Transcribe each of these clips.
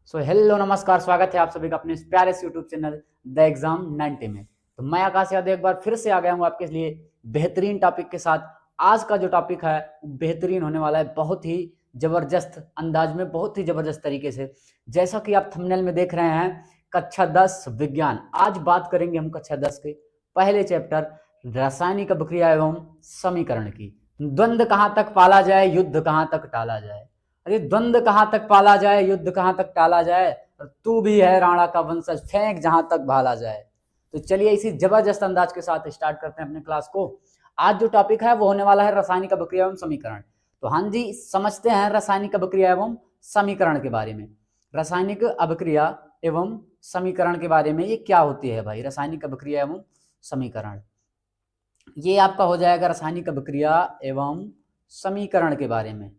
Hello नमस्कार, स्वागत है आप सभी का अपने इस प्यारे से यूट्यूब चैनल द एग्जाम 90 में। तो मैं आकाश यादव एक बार फिर से आ गया हूँ आपके लिए बेहतरीन टॉपिक के साथ। आज का जो टॉपिक है बेहतरीन होने वाला है, बहुत ही जबरदस्त अंदाज में, बहुत ही जबरदस्त तरीके से। जैसा कि आप थंबनेल में देख रहे हैं, कक्षा 10 विज्ञान। आज बात करेंगे हम कक्षा 10 के पहले चैप्टर रासायनिक अभिक्रिया एवं समीकरण की। द्वंद्व कहाँ तक पाला जाए, युद्ध कहाँ तक टाला जाए। अरे द्वंद्व कहाँ तक पाला जाए, युद्ध कहाँ तक टाला जाए, और तू भी है राणा का वंशज, फेंक जहां तक भाला जाए। तो चलिए इसी जबरदस्त अंदाज के साथ स्टार्ट करते हैं अपने क्लास को। आज जो टॉपिक है वो होने वाला है रासायनिक अभिक्रिया एवं समीकरण। तो हाँ जी, समझते हैं रासायनिक अभिक्रिया एवं समीकरण के बारे में। रासायनिक अभिक्रिया एवं समीकरण के बारे में ये क्या होती है भाई, रासायनिक अभिक्रिया एवं समीकरण। ये आपका हो जाएगा रासायनिक अभिक्रिया एवं समीकरण के बारे में।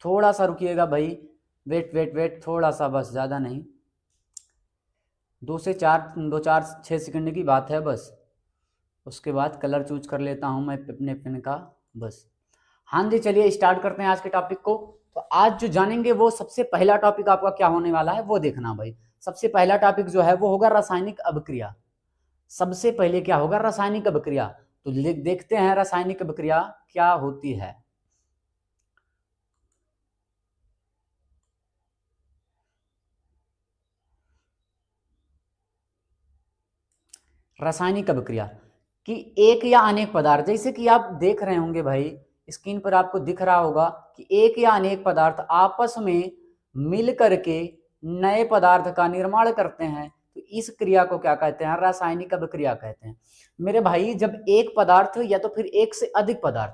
थोड़ा सा रुकिएगा भाई, वेट थोड़ा सा, बस ज़्यादा नहीं, 2 से 4 6 सेकंड की बात है बस। उसके बाद कलर चूज कर लेता हूँ मैं अपने पेन का, बस। हाँ जी, चलिए स्टार्ट करते हैं आज के टॉपिक को। तो आज जो जानेंगे वो सबसे पहला टॉपिक आपका क्या होने वाला है वो देखना भाई। सबसे पहला टॉपिक जो है वो होगा रासायनिक अभिक्रिया। सबसे पहले क्या होगा, रासायनिक अभिक्रिया। तो देखते हैं रासायनिक अभिक्रिया क्या होती है। रासायनिक अभिक्रिया कि एक या अनेक पदार्थ, जैसे कि आप देख रहे होंगे भाई स्क्रीन पर आपको दिख रहा होगा कि एक या अनेक पदार्थ आपस में मिल करके नए पदार्थ का निर्माण करते हैं। तो इस क्रिया को क्या कहते हैं, रासायनिक अभिक्रिया कहते हैं। मेरे भाई जब एक पदार्थ या तो फिर एक से अधिक पदार्थ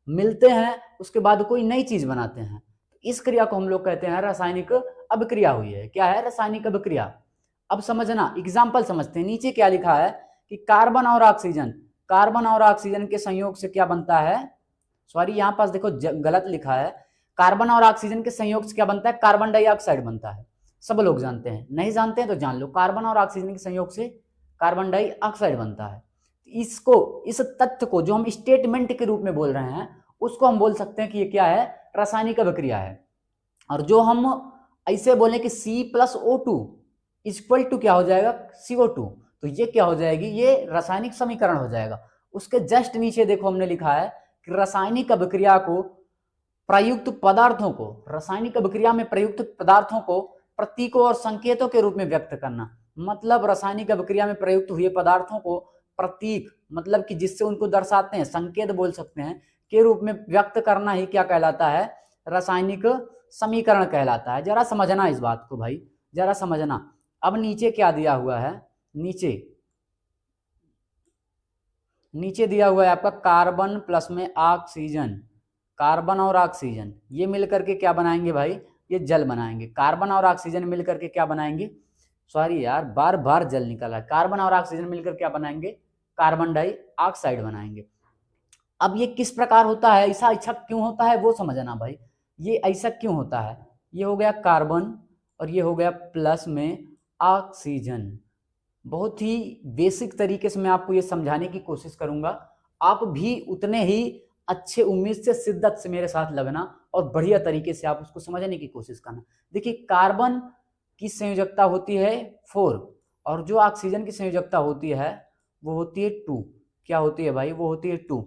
मिलते हैं उसके बाद कोई नई चीज बनाते हैं, तो इस क्रिया को हम लोग कहते हैं रासायनिक अभिक्रिया हुई है। क्या है, रासायनिक अभिक्रिया। अब समझना, एग्जाम्पल समझते हैं। नीचे क्या लिखा है कि कार्बन और ऑक्सीजन, कार्बन और ऑक्सीजन के संयोग से क्या बनता है, सॉरी यहाँ पास देखो गलत लिखा है। कार्बन और ऑक्सीजन के संयोग से क्या बनता है, कार्बन डाइऑक्साइड बनता है। सब लोग जानते हैं, नहीं जानते हैं तो जान लो, कार्बन और ऑक्सीजन के संयोग से कार्बन डाइऑक्साइड बनता है। इसको, इस तथ्य को जो हम स्टेटमेंट के रूप में बोल रहे हैं उसको हम बोल सकते हैं कि ये क्या है, रासायनिक अभिक्रिया है। और जो हम ऐसे बोले कि C+O2 इक्वल टू क्या हो जाएगा, CO2, तो ये क्या हो जाएगी, ये रासायनिक समीकरण हो जाएगा। उसके जस्ट नीचे देखो हमने लिखा है कि रासायनिक अभिक्रिया को प्रयुक्त पदार्थों को, रासायनिक अभिक्रिया में प्रयुक्त पदार्थों को प्रतीकों और संकेतों के रूप में व्यक्त करना। मतलब रासायनिक अभिक्रिया में प्रयुक्त हुए पदार्थों को प्रतीक, मतलब कि जिससे उनको दर्शाते हैं, संकेत बोल सकते हैं, के रूप में व्यक्त करना ही क्या कहलाता है, रासायनिक समीकरण कहलाता है। जरा समझना इस बात को भाई, जरा समझना। अब नीचे क्या दिया हुआ है, नीचे नीचे दिया हुआ है आपका कार्बन प्लस में ऑक्सीजन। कार्बन और ऑक्सीजन ये मिलकर के क्या बनाएंगे भाई, ये जल बनाएंगे। कार्बन और ऑक्सीजन मिलकर के क्या बनाएंगे, सॉरी यार बार बार जल निकला है। कार्बन और ऑक्सीजन मिलकर क्या बनाएंगे, कार्बन डाइऑक्साइड बनाएंगे। अब ये किस प्रकार होता है, ऐसा ऐसा क्यों होता है वो समझना भाई। ये ऐसा क्यों होता है, ये हो गया कार्बन और ये हो गया प्लस में ऑक्सीजन। बहुत ही बेसिक तरीके से मैं आपको ये समझाने की कोशिश करूंगा। आप भी उतने ही अच्छे उम्मीद से, शिद्दत से मेरे साथ लगना और बढ़िया तरीके से आप उसको समझने की कोशिश करना। देखिए कार्बन की संयोजकता होती है 4 और जो ऑक्सीजन की संयोजकता होती है वो होती है 2। क्या होती है भाई, वो होती है 2।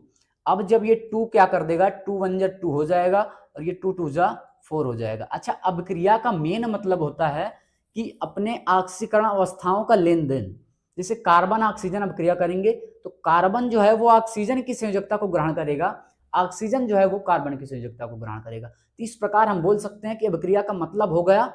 अब जब ये 2 क्या कर देगा, 2 1 जा 2 हो जाएगा और ये 2 2 जा 4 हो जाएगा। अच्छा, अभिक्रिया का मेन मतलब होता है कि अपने ऑक्सीकरण अवस्थाओं का लेन देन। जैसे कार्बन ऑक्सीजन अभिक्रिया करेंगे तो कार्बन जो है वो ऑक्सीजन की संयोजकता को ग्रहण करेगा, ऑक्सीजन जो है वो कार्बन की संयोजकता को ग्रहण करेगा। तो इस प्रकार हम बोल सकते हैं कि अभिक्रिया का मतलब हो गया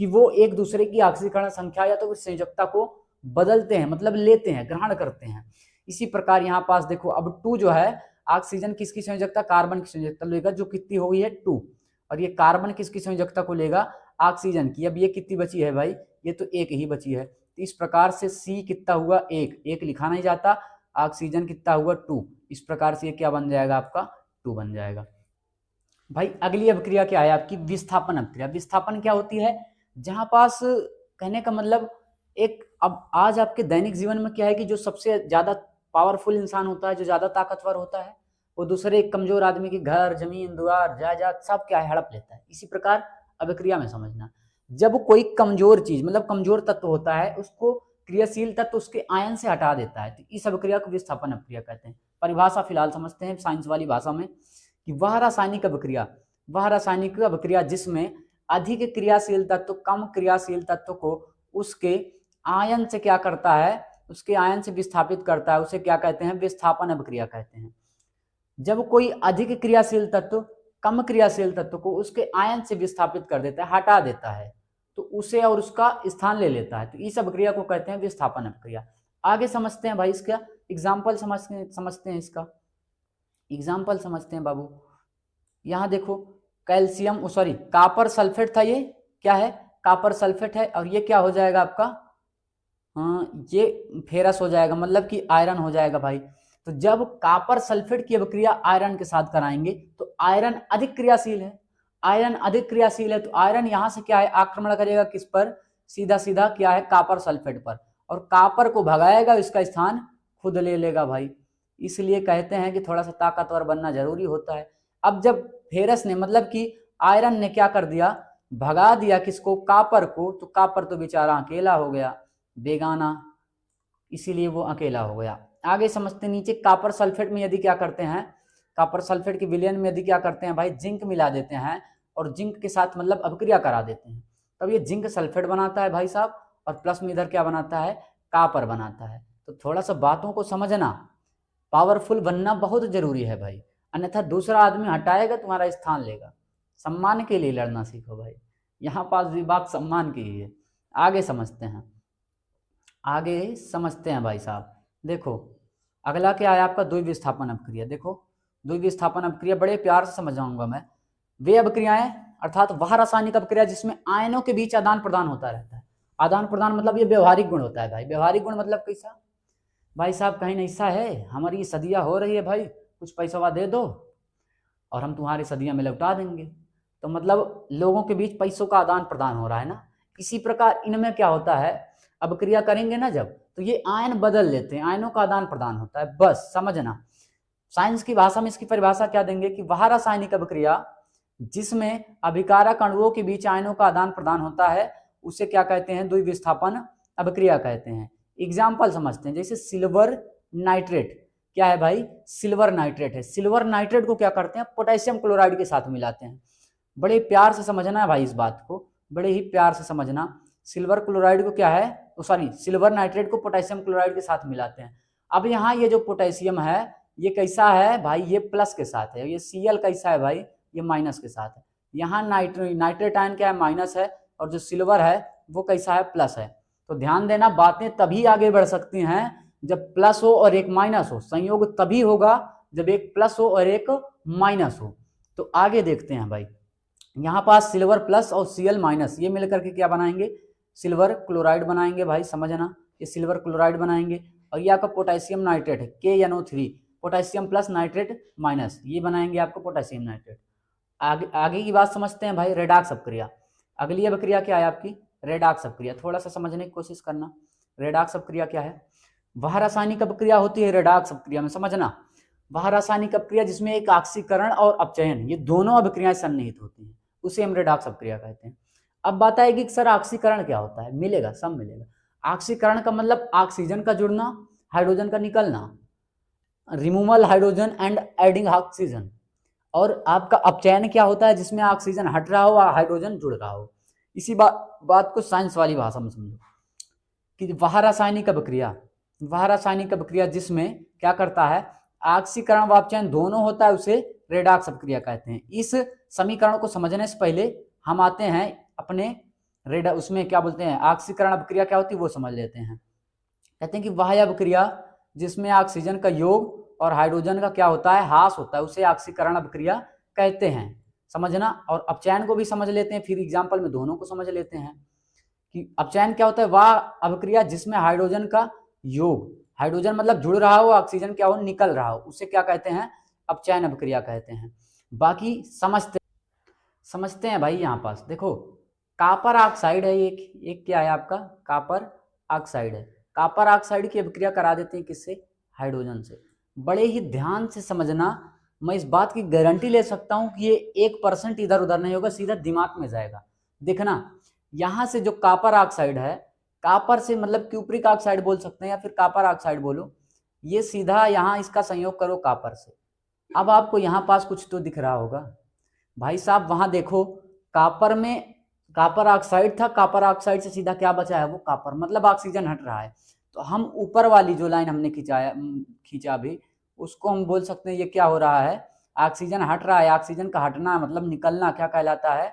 कि वो एक दूसरे की ऑक्सीकरण संख्या या तो संयोजकता को बदलते हैं, मतलब लेते हैं, ग्रहण करते हैं। इसी प्रकार यहाँ पास देखो, अब 2 जो है ऑक्सीजन किसकी संयोजकता, कार्बन की संयोजकता लेगा जो कितनी हो गई है 2, और ये कार्बन किसकी संयोजकता को लेगा, ऑक्सीजन की। अब ये कितनी बची है भाई, ये तो एक ही बची है। तो इस प्रकार से C कितना हुआ, एक लिखा नहीं जाता, ऑक्सीजन कितना हुआ 2। इस प्रकार से ये क्या बन जाएगा आपका, 2 बन जाएगा। भाई अगली अभिक्रिया क्या है आपकी, विस्थापन अभिक्रिया। विस्थापन क्या होती है, जहां पास, कहने का मतलब एक, अब आज आपके दैनिक जीवन में क्या है कि जो सबसे ज्यादा पावरफुल इंसान होता है, जो ज्यादा ताकतवर होता है, वो दूसरे एक कमजोर आदमी की घर, जमीन, द्वार, जायदाद सब क्या है, हड़प लेता है। इसी प्रकार अभिक्रिया में समझना, जब कोई कमजोर चीज मतलब कमजोर तत्व होता है उसको क्रियाशील तत्व उसके आयन से हटा देता है, तो इस अभिक्रिया को विस्थापन अभिक्रिया कहते हैं। परिभाषा फिलहाल समझते हैं साइंस वाली भाषा में कि वह रासायनिक अभिक्रिया जिसमें अधिक क्रियाशील तत्व कम क्रियाशील तत्व को उसके आयन से क्या करता है, उसके आयन से विस्थापित करता है, उसे क्या कहते हैं, विस्थापन अभिक्रिया कहते हैं। जब कोई अधिक क्रियाशील तत्व कम क्रियाशील तत्व को उसके आयन से विस्थापित कर देता है, हटा देता है, तो उसे और उसका स्थान ले लेता है, तो इस अभिक्रिया को कहते हैं विस्थापन अभिक्रिया। आगे समझते हैं भाई, इसका एग्जाम्पल समझते हैं इसका एग्जाम्पल समझते हैं बाबू। यहाँ देखो कैल्शियम सॉरी कॉपर सल्फेट था, ये क्या है, कॉपर सल्फेट है, और ये क्या हो जाएगा आपका, हाँ ये फेरस हो जाएगा, मतलब कि आयरन हो जाएगा भाई। तो जब कॉपर सल्फेट की अभिक्रिया आयरन के साथ कराएंगे तो आयरन अधिक क्रियाशील है, तो आयरन यहाँ से क्या है, आक्रमण करेगा किस पर, सीधा सीधा क्या है, कॉपर सल्फेट पर, और कॉपर को भगाएगा, इसका स्थान खुद ले लेगा भाई। इसलिए कहते हैं कि थोड़ा सा ताकतवर बनना जरूरी होता है। अब जब फेरस ने मतलब कि आयरन ने क्या कर दिया, भगा दिया किसको, कॉपर को, तो कॉपर तो बेचारा अकेला हो गया, बेगाना, इसीलिए वो अकेला हो गया। आगे समझते नीचे कॉपर सल्फेट में यदि क्या करते हैं, कॉपर सल्फेट के विलयन में यदि क्या करते हैं भाई, जिंक मिला देते हैं और जिंक के साथ मतलब अभिक्रिया करा देते हैं, तब ये जिंक सल्फेट बनाता है भाई साहब, और प्लस में इधर क्या बनाता है, कॉपर बनाता है। तो थोड़ा सा बातों को समझना, पावरफुल बनना बहुत जरूरी है भाई, अन्यथा दूसरा आदमी हटाएगा तुम्हारा स्थान लेगा। सम्मान के लिए लड़ना सीखो भाई, यहाँ पास भी बात सम्मान की ही है। आगे समझते हैं भाई साहब। देखो अगला क्या है आपका, द्विविस्थापन अभिक्रिया। देखो द्विविस्थापन अभिक्रिया बड़े प्यार से समझाऊंगा मैं। वे अभिक्रियाएं अर्थात वह रासायनिक अभिक्रिया जिसमें आयनों के बीच आदान प्रदान होता रहता है। आदान प्रदान मतलब ये व्यवहारिक गुण होता है भाई। व्यवहारिक गुण मतलब कैसा भाई साहब, कहीं ऐसा है हमारी सदियां हो रही है भाई, कुछ पैसा दे दो और हम तुम्हारी सदियां में लौटा देंगे, तो मतलब लोगों के बीच पैसों का आदान प्रदान हो रहा है ना। इसी प्रकार इनमें क्या होता है, अभिक्रिया करेंगे ना जब, तो ये आयन बदल लेते हैं, आयनों का आदान प्रदान होता है, बस समझना। साइंस की भाषा में इसकी परिभाषा क्या देंगे कि वह रासायनिक अभिक्रिया जिसमें अभिकारक अणुओं के बीच आयनों का आदान प्रदान होता है उसे क्या कहते हैं, द्विविस्थापन अभिक्रिया कहते हैं। एग्जाम्पल समझते हैं, जैसे सिल्वर नाइट्रेट, क्या है भाई, सिल्वर नाइट्रेट है। सिल्वर नाइट्रेट को क्या करते हैं, पोटेशियम क्लोराइड के साथ मिलाते हैं। बड़े प्यार से समझना है भाई, इस बात को बड़े ही प्यार से समझना। सिल्वर क्लोराइड को क्या है, सॉरी सिल्वर नाइट्रेट को पोटेशियम क्लोराइड के साथ मिलाते हैं। अब यहाँ ये जो पोटेशियम है ये कैसा है भाई, ये प्लस के साथ है, ये Cl कैसा है भाई, ये माइनस के साथ है। यहाँ नाइट्रेट आयन क्या है, माइनस है, और जो सिल्वर है वो कैसा है, प्लस है। तो ध्यान देना, बातें तभी आगे बढ़ सकती हैं जब प्लस हो और एक माइनस हो। संयोग तभी होगा जब एक प्लस हो और एक माइनस हो। तो आगे देखते हैं भाई, यहाँ पास सिल्वर प्लस और Cl माइनस ये मिलकर के क्या बनाएंगे, सिल्वर क्लोराइड बनाएंगे भाई, समझना, ये सिल्वर क्लोराइड बनाएंगे। और ये आपका पोटेशियम नाइट्रेट है, KNO3, potassium plus nitrate minus, ये बनाएंगे आपको पोटेशियम नाइट्रेट। आगे की बात समझते हैं भाई, रेडॉक्स अभिक्रिया। अगली अभिक्रिया क्या है आपकी, रेडॉक्स अभिक्रिया। थोड़ा सा समझने की कोशिश करना, रेडॉक्स अभिक्रिया क्या है। वह रासायनिक अभिक्रिया होती है रेडॉक्स अभिक्रिया में, समझना, वह रासायनिक अभिक्रिया जिसमें एक ऑक्सीकरण और अपचयन ये दोनों अभिक्रियाएं सन्निहित होती हैं, उसे हम रेडॉक्स अभिक्रिया कहते हैं। अब बात आएगी कि सर ऑक्सीकरण क्या होता है, मिलेगा, सब मिलेगा। ऑक्सीकरण का मतलब ऑक्सीजन का जुड़ना, हाइड्रोजन का निकलना, removal hydrogen and adding oxygen. और आपका अपचयन क्या होता है, जिसमें ऑक्सीजन हट रहा हो और हाइड्रोजन जुड़ रहा हो। इसी बात को साइंस वाली भाषा में समझो कि वह रासायनिक अभिक्रिया जिसमें क्या करता है, ऑक्सीकरण व अपचयन दोनों होता है, उसे रेडॉक्स अभिक्रिया कहते हैं। इस समीकरण को समझने से पहले हम आते हैं अपने उसमें क्या बोलते हैं, ऑक्सीकरण अभिक्रिया क्या होती है वो समझ लेते हैं। कहते हैं कि वह अभिक्रिया जिसमें ऑक्सीजन का योग और हाइड्रोजन का क्या होता है, ह्रास होता है, उसे ऑक्सीकरण अभिक्रिया कहते हैं, समझना। और अपचयन को भी समझ लेते हैं, फिर एग्जाम्पल में दोनों को समझ लेते हैं कि अपचयन क्या होता है, वह अभिक्रिया जिसमें हाइड्रोजन का योग, हाइड्रोजन मतलब जुड़ रहा हो, ऑक्सीजन क्या हो, निकल रहा हो, उसे क्या कहते हैं, अपचयन अभिक्रिया कहते हैं। बाकी समझते हैं भाई। यहाँ पास देखो कॉपर ऑक्साइड है, एक क्या है आपका, कॉपर ऑक्साइड है। कॉपर ऑक्साइड की अभिक्रिया करा देते हैं किससे, हाइड्रोजन से। बड़े ही ध्यान से समझना, मैं इस बात की गारंटी ले सकता हूं कि ये 1% इधर उधर नहीं होगा, सीधा दिमाग में जाएगा। देखना यहाँ से जो कॉपर ऑक्साइड है, कॉपर से मतलब क्यूप्रिक ऑक्साइड बोल सकते हैं या फिर कॉपर ऑक्साइड बोलो, ये सीधा यहाँ इसका संयोग करो कॉपर से। अब आपको यहाँ पास कुछ तो दिख रहा होगा भाई साहब, वहां देखो कॉपर में कॉपर ऑक्साइड था, कॉपर ऑक्साइड से सीधा क्या बचा है, वो कॉपर, मतलब ऑक्सीजन हट रहा है। तो हम ऊपर वाली जो लाइन हमने खींचा अभी, उसको हम बोल सकते हैं ये क्या हो रहा है, ऑक्सीजन हट रहा है। ऑक्सीजन का हटना मतलब निकलना क्या कहलाता है,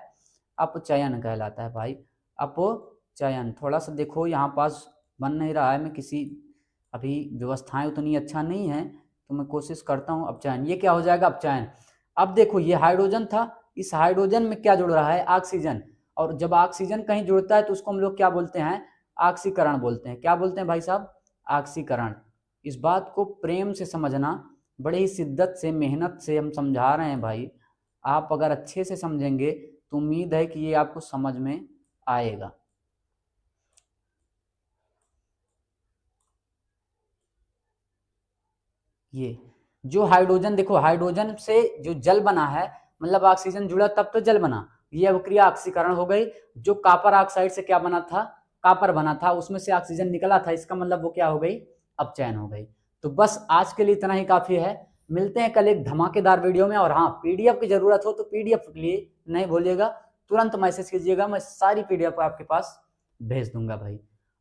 अपचयन कहलाता है भाई, अपचयन। थोड़ा सा देखो यहाँ पास बन नहीं रहा है, मैं किसी अभी व्यवस्थाएं उतनी अच्छा नहीं है तो मैं कोशिश करता हूँ। अपचयन, ये क्या हो जाएगा, अपचयन। अब देखो ये हाइड्रोजन था, इस हाइड्रोजन में क्या जुड़ रहा है, ऑक्सीजन। और जब ऑक्सीजन कहीं जुड़ता है तो उसको हम लोग क्या बोलते हैं, ऑक्सीकरण बोलते हैं। क्या बोलते हैं भाई साहब, ऑक्सीकरण। इस बात को प्रेम से समझना, बड़े ही शिद्दत से मेहनत से हम समझा रहे हैं भाई। आप अगर अच्छे से समझेंगे तो उम्मीद है कि ये आपको समझ में आएगा। ये जो हाइड्रोजन, देखो हाइड्रोजन से जो जल बना है, मतलब ऑक्सीजन जुड़ा तब तो जल बना, ये अवक्रिया ऑक्सीकरण हो गई। जो कॉपर ऑक्साइड से क्या बना था, कॉपर बना था, उसमें से ऑक्सीजन निकला था, इसका मतलब वो क्या हो गई, अपचयन हो गई। तो बस आज के लिए इतना ही काफी है। मिलते हैं कल एक धमाकेदार वीडियो में। और हाँ, पीडीएफ की जरूरत हो तो पीडीएफ के लिए नहीं भूलिएगा, तुरंत मैसेज कीजिएगा, मैं सारी पीडीएफ आपके पास भेज दूंगा भाई।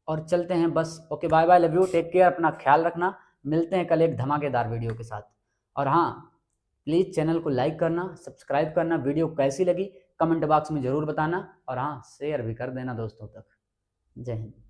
और चलते हैं बस, okay bye bye, love you, take care, अपना ख्याल रखना। मिलते हैं कल एक धमाकेदार वीडियो के साथ। और हाँ, प्लीज़ चैनल को लाइक करना, सब्सक्राइब करना, वीडियो कैसी लगी कमेंट बॉक्स में ज़रूर बताना, और हाँ शेयर भी कर देना दोस्तों तक। जय हिंद।